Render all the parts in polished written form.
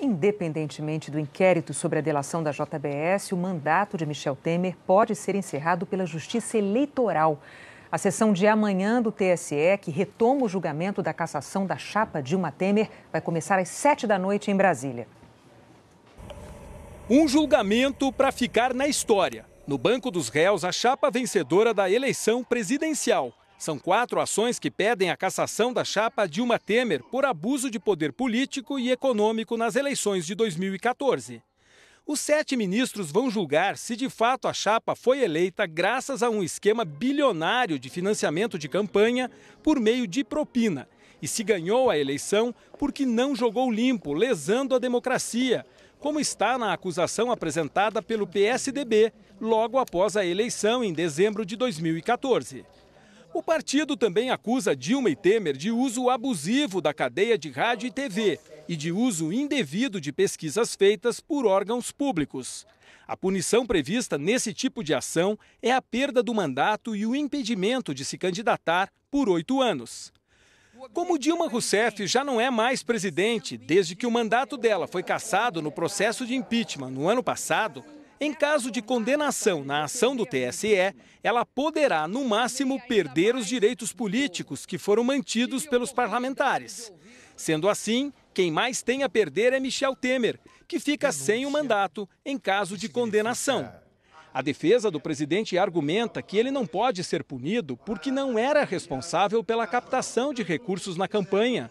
Independentemente do inquérito sobre a delação da JBS, o mandato de Michel Temer pode ser encerrado pela Justiça Eleitoral. A sessão de amanhã do TSE, que retoma o julgamento da cassação da chapa Dilma Temer, vai começar às 19h em Brasília. Um julgamento para ficar na história. No banco dos réus, a chapa vencedora da eleição presidencial. São 4 ações que pedem a cassação da chapa Dilma Temer por abuso de poder político e econômico nas eleições de 2014. Os 7 ministros vão julgar se de fato a chapa foi eleita graças a um esquema bilionário de financiamento de campanha por meio de propina e se ganhou a eleição porque não jogou limpo, lesando a democracia, como está na acusação apresentada pelo PSDB logo após a eleição em dezembro de 2014. O partido também acusa Dilma e Temer de uso abusivo da cadeia de rádio e TV e de uso indevido de pesquisas feitas por órgãos públicos. A punição prevista nesse tipo de ação é a perda do mandato e o impedimento de se candidatar por 8 anos. Como Dilma Rousseff já não é mais presidente desde que o mandato dela foi cassado no processo de impeachment no ano passado, em caso de condenação na ação do TSE, ela poderá, no máximo, perder os direitos políticos que foram mantidos pelos parlamentares. Sendo assim, quem mais tem a perder é Michel Temer, que fica sem o mandato em caso de condenação. A defesa do presidente argumenta que ele não pode ser punido porque não era responsável pela captação de recursos na campanha.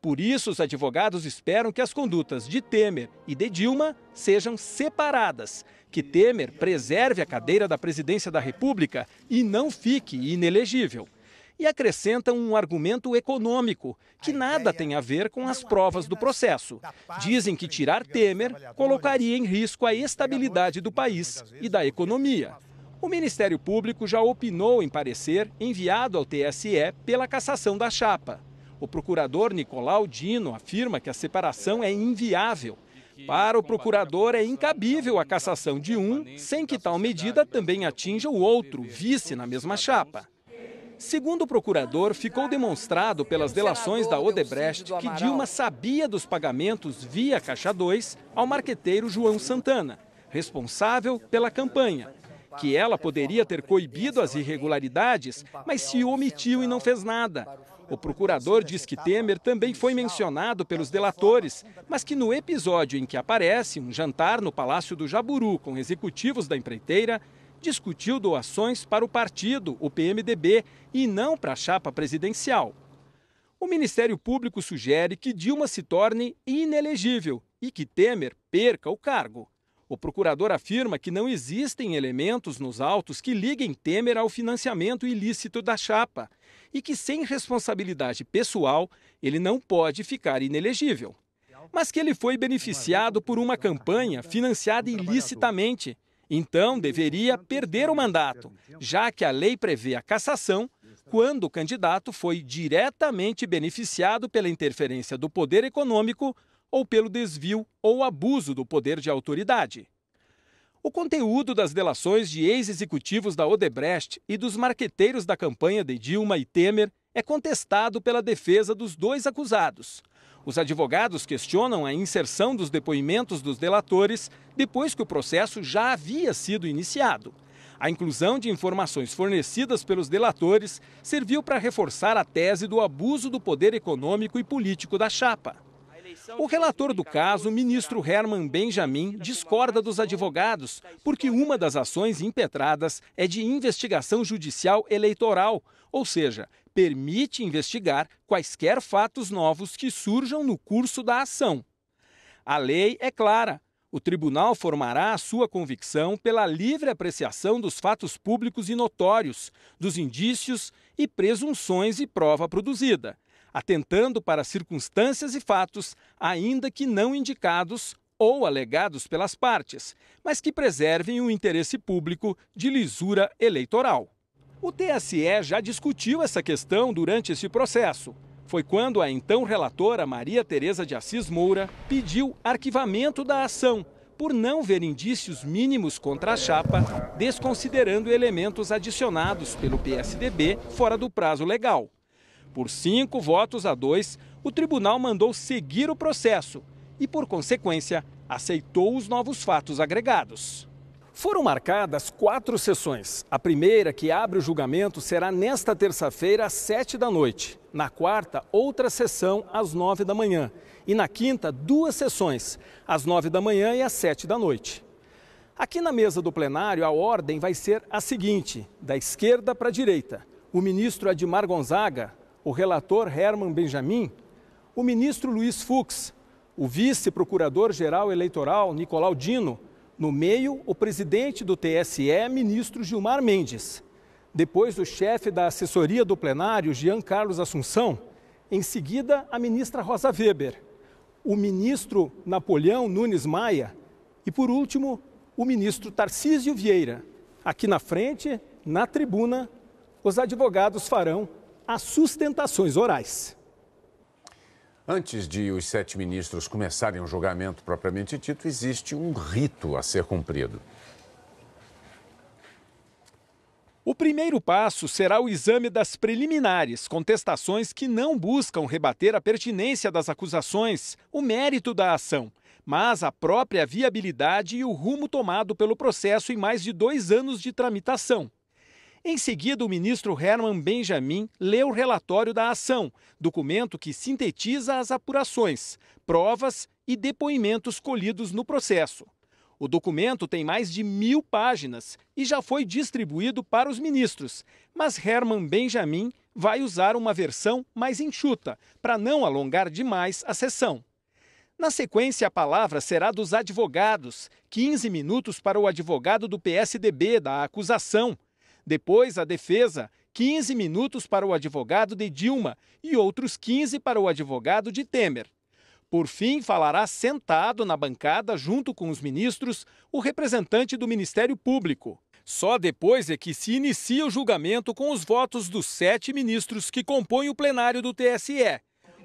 Por isso, os advogados esperam que as condutas de Temer e de Dilma sejam separadas, que Temer preserve a cadeira da presidência da República e não fique inelegível. E acrescentam um argumento econômico, que nada tem a ver com as provas do processo. Dizem que tirar Temer colocaria em risco a estabilidade do país e da economia. O Ministério Público já opinou em parecer enviado ao TSE pela cassação da chapa. O procurador Nicolau Dino afirma que a separação é inviável. Para o procurador, é incabível a cassação de um, sem que tal medida também atinja o outro, vice na mesma chapa. Segundo o procurador, ficou demonstrado pelas delações da Odebrecht que Dilma sabia dos pagamentos via Caixa 2 ao marqueteiro João Santana, responsável pela campanha, que ela poderia ter coibido as irregularidades, mas se omitiu e não fez nada. O procurador diz que Temer também foi mencionado pelos delatores, mas que no episódio em que aparece um jantar no Palácio do Jaburu com executivos da empreiteira, discutiu doações para o partido, o PMDB, e não para a chapa presidencial. O Ministério Público sugere que Dilma se torne inelegível e que Temer perca o cargo. O procurador afirma que não existem elementos nos autos que liguem Temer ao financiamento ilícito da chapa e que, sem responsabilidade pessoal, ele não pode ficar inelegível. Mas que ele foi beneficiado por uma campanha financiada ilicitamente, então deveria perder o mandato, já que a lei prevê a cassação quando o candidato foi diretamente beneficiado pela interferência do poder econômico ou pelo desvio ou abuso do poder de autoridade. O conteúdo das delações de ex-executivos da Odebrecht e dos marqueteiros da campanha de Dilma e Temer é contestado pela defesa dos 2 acusados. Os advogados questionam a inserção dos depoimentos dos delatores depois que o processo já havia sido iniciado. A inclusão de informações fornecidas pelos delatores serviu para reforçar a tese do abuso do poder econômico e político da chapa. O relator do caso, o ministro Herman Benjamin, discorda dos advogados, porque uma das ações impetradas é de investigação judicial eleitoral, ou seja, permite investigar quaisquer fatos novos que surjam no curso da ação. A lei é clara. O tribunal formará a sua convicção pela livre apreciação dos fatos públicos e notórios, dos indícios e presunções e prova produzida, atentando para circunstâncias e fatos, ainda que não indicados ou alegados pelas partes, mas que preservem o interesse público de lisura eleitoral. O TSE já discutiu essa questão durante esse processo. Foi quando a então relatora Maria Tereza de Assis Moura pediu arquivamento da ação, por não ver indícios mínimos contra a chapa, desconsiderando elementos adicionados pelo PSDB fora do prazo legal. Por 5 votos a 2, o tribunal mandou seguir o processo e, por consequência, aceitou os novos fatos agregados. Foram marcadas 4 sessões. A primeira, que abre o julgamento, será nesta terça-feira, às 7 da noite. Na quarta, outra sessão, às 9 da manhã. E na quinta, 2 sessões, às 9 da manhã e às 7 da noite. Aqui na mesa do plenário, a ordem vai ser a seguinte, da esquerda para a direita. O ministro Admar Gonzaga, o relator Herman Benjamin, o ministro Luiz Fux, o vice-procurador-geral eleitoral Nicolau Dino, no meio, o presidente do TSE, ministro Gilmar Mendes. Depois, o chefe da assessoria do plenário, Jean Carlos Assunção. Em seguida, a ministra Rosa Weber. O ministro Napoleão Nunes Maia. E, por último, o ministro Tarcísio Vieira. Aqui na frente, na tribuna, os advogados farão as sustentações orais. Antes de os 7 ministros começarem o julgamento propriamente dito, existe um rito a ser cumprido. O primeiro passo será o exame das preliminares, contestações que não buscam rebater a pertinência das acusações, o mérito da ação, mas a própria viabilidade e o rumo tomado pelo processo em mais de 2 anos de tramitação. Em seguida, o ministro Herman Benjamin lê o relatório da ação, documento que sintetiza as apurações, provas e depoimentos colhidos no processo. O documento tem mais de 1000 páginas e já foi distribuído para os ministros, mas Herman Benjamin vai usar uma versão mais enxuta, para não alongar demais a sessão. Na sequência, a palavra será dos advogados, 15 minutos para o advogado do PSDB, da acusação. Depois, a defesa, 15 minutos para o advogado de Dilma e outros 15 para o advogado de Temer. Por fim, falará sentado na bancada, junto com os ministros, o representante do Ministério Público. Só depois é que se inicia o julgamento com os votos dos 7 ministros que compõem o plenário do TSE.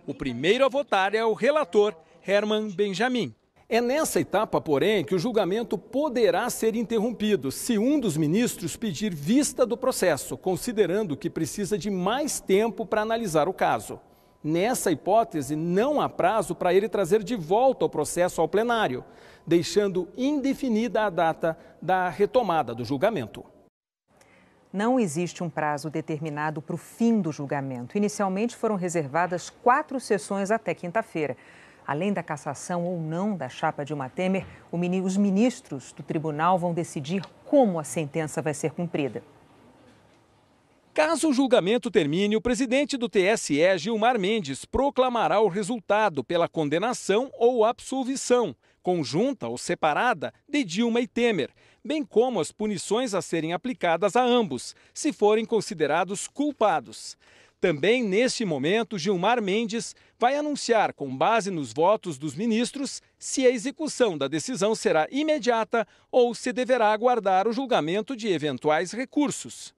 O primeiro a votar é o relator, Herman Benjamin. É nessa etapa, porém, que o julgamento poderá ser interrompido se um dos ministros pedir vista do processo, considerando que precisa de mais tempo para analisar o caso. Nessa hipótese, não há prazo para ele trazer de volta o processo ao plenário, deixando indefinida a data da retomada do julgamento. Não existe um prazo determinado para o fim do julgamento. Inicialmente foram reservadas 4 sessões até quinta-feira. Além da cassação ou não da chapa Dilma Temer, os ministros do tribunal vão decidir como a sentença vai ser cumprida. Caso o julgamento termine, o presidente do TSE, Gilmar Mendes, proclamará o resultado pela condenação ou absolvição, conjunta ou separada, de Dilma e Temer, bem como as punições a serem aplicadas a ambos, se forem considerados culpados. Também, neste momento, Gilmar Mendes vai anunciar, com base nos votos dos ministros, se a execução da decisão será imediata ou se deverá aguardar o julgamento de eventuais recursos.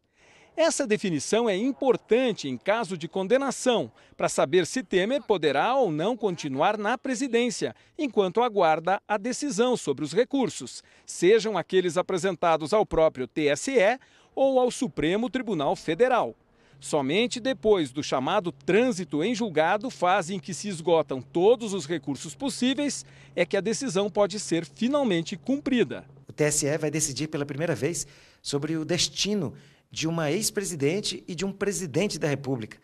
Essa definição é importante em caso de condenação, para saber se Temer poderá ou não continuar na presidência, enquanto aguarda a decisão sobre os recursos, sejam aqueles apresentados ao próprio TSE ou ao Supremo Tribunal Federal. Somente depois do chamado trânsito em julgado, fase em que se esgotam todos os recursos possíveis, é que a decisão pode ser finalmente cumprida. O TSE vai decidir pela primeira vez sobre o destino de uma ex-presidente e de um presidente da República,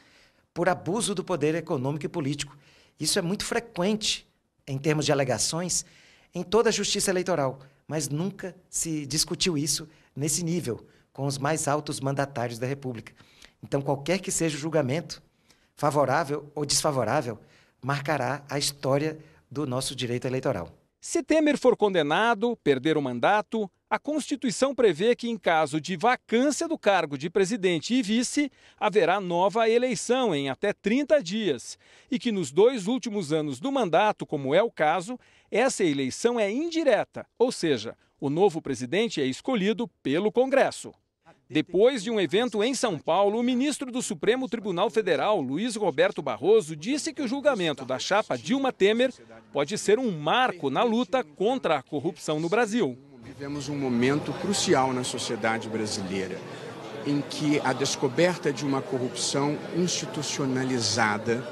por abuso do poder econômico e político. Isso é muito frequente, em termos de alegações, em toda a justiça eleitoral, mas nunca se discutiu isso nesse nível, com os mais altos mandatários da República. Então, qualquer que seja o julgamento, favorável ou desfavorável, marcará a história do nosso direito eleitoral. Se Temer for condenado, perder o mandato, a Constituição prevê que, em caso de vacância do cargo de presidente e vice, haverá nova eleição em até 30 dias. E que nos 2 últimos anos do mandato, como é o caso, essa eleição é indireta, ou seja, o novo presidente é escolhido pelo Congresso. Depois de um evento em São Paulo, o ministro do Supremo Tribunal Federal, Luiz Roberto Barroso, disse que o julgamento da chapa Dilma Temer pode ser um marco na luta contra a corrupção no Brasil. Vivemos um momento crucial na sociedade brasileira, em que a descoberta de uma corrupção institucionalizada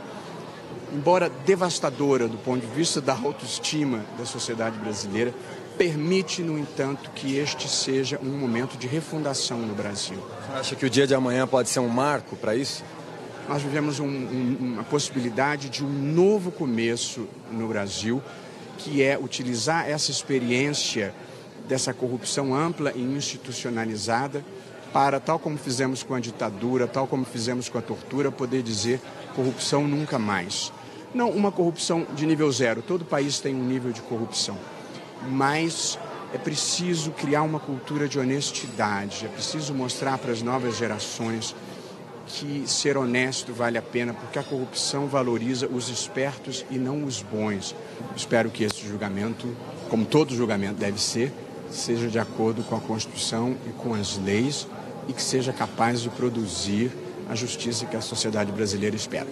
embora devastadora do ponto de vista da autoestima da sociedade brasileira, permite, no entanto, que este seja um momento de refundação no Brasil. Você acha que o dia de amanhã pode ser um marco para isso? Nós vivemos uma possibilidade de um novo começo no Brasil, que é utilizar essa experiência dessa corrupção ampla e institucionalizada para, tal como fizemos com a ditadura, tal como fizemos com a tortura, poder dizer corrupção nunca mais. Não uma corrupção de nível zero, todo país tem um nível de corrupção, mas é preciso criar uma cultura de honestidade, é preciso mostrar para as novas gerações que ser honesto vale a pena, porque a corrupção valoriza os espertos e não os bons. Espero que esse julgamento, como todo julgamento deve ser, seja de acordo com a Constituição e com as leis e que seja capaz de produzir a justiça que a sociedade brasileira espera.